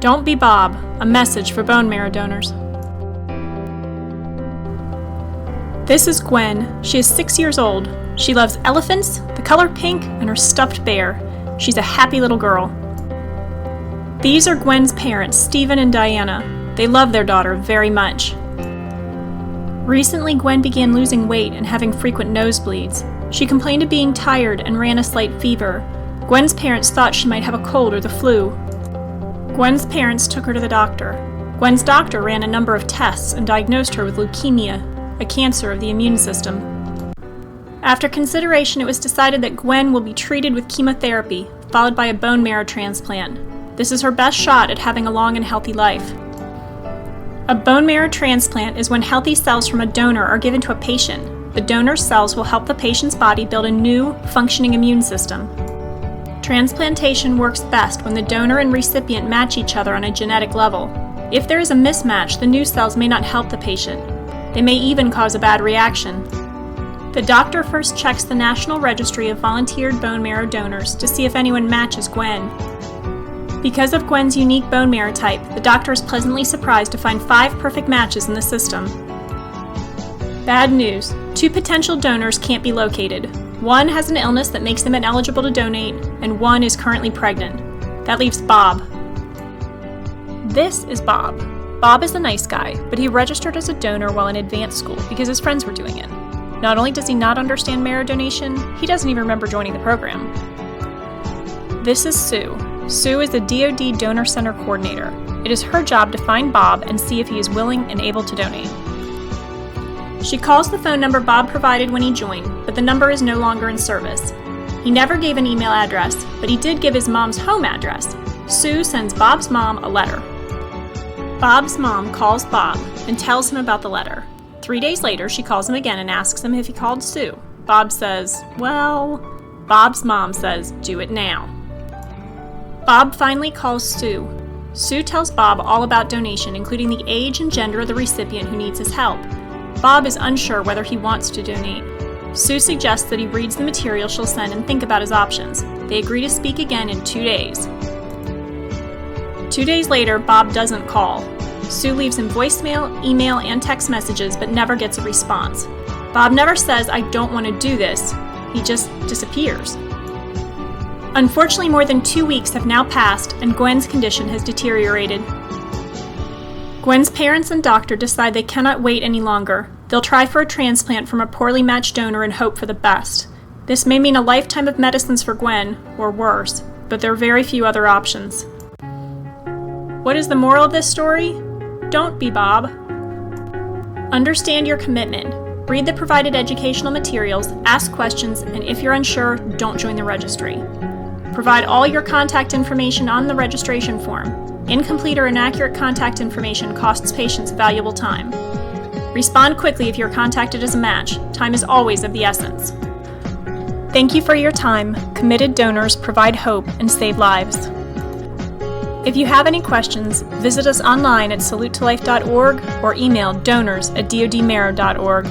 Don't be Bob, a message for bone marrow donors. This is Gwen. She is 6 years old. She loves elephants, the color pink, and her stuffed bear. She's a happy little girl. These are Gwen's parents, Stephen and Diana. They love their daughter very much. Recently, Gwen began losing weight and having frequent nosebleeds. She complained of being tired and ran a slight fever. Gwen's parents thought she might have a cold or the flu. Gwen's parents took her to the doctor. Gwen's doctor ran a number of tests and diagnosed her with leukemia, a cancer of the immune system. After consideration, it was decided that Gwen will be treated with chemotherapy, followed by a bone marrow transplant. This is her best shot at having a long and healthy life. A bone marrow transplant is when healthy cells from a donor are given to a patient. The donor's cells will help the patient's body build a new, functioning immune system. Transplantation works best when the donor and recipient match each other on a genetic level. If there is a mismatch, the new cells may not help the patient. They may even cause a bad reaction. The doctor first checks the National Registry of volunteered bone marrow donors to see if anyone matches Gwen. Because of Gwen's unique bone marrow type, the doctor is pleasantly surprised to find 5 perfect matches in the system. Bad news. 2 potential donors can't be located. One has an illness that makes them ineligible to donate, and one is currently pregnant. That leaves Bob. This is Bob. Bob is a nice guy, but he registered as a donor while in advanced school because his friends were doing it. Not only does he not understand marrow donation, he doesn't even remember joining the program. This is Sue. Sue is the DoD Donor Center Coordinator. It is her job to find Bob and see if he is willing and able to donate. She calls the phone number Bob provided when he joined, but the number is no longer in service. He never gave an email address, but he did give his mom's home address. Sue sends Bob's mom a letter. Bob's mom calls Bob and tells him about the letter. 3 days later, she calls him again and asks him if he called Sue. Bob says, well, Bob's mom says, do it now. Bob finally calls Sue. Sue tells Bob all about donation, including the age and gender of the recipient who needs his help. Bob is unsure whether he wants to donate. Sue suggests that he reads the material she'll send and think about his options. They agree to speak again in 2 days. 2 days later, Bob doesn't call. Sue leaves him voicemail, email, and text messages, but never gets a response. Bob never says, I don't want to do this. He just disappears. Unfortunately, more than 2 weeks have now passed, and Gwen's condition has deteriorated. Gwen's parents and doctor decide they cannot wait any longer. They'll try for a transplant from a poorly matched donor and hope for the best. This may mean a lifetime of medicines for Gwen, or worse, but there are very few other options. What is the moral of this story? Don't be Bob. Understand your commitment. Read the provided educational materials, ask questions, and if you're unsure, don't join the registry. Provide all your contact information on the registration form. Incomplete or inaccurate contact information costs patients valuable time. Respond quickly if you're contacted as a match. Time is always of the essence. Thank you for your time. Committed donors provide hope and save lives. If you have any questions, visit us online at salutetolife.org or email donors@dodmarrow.org.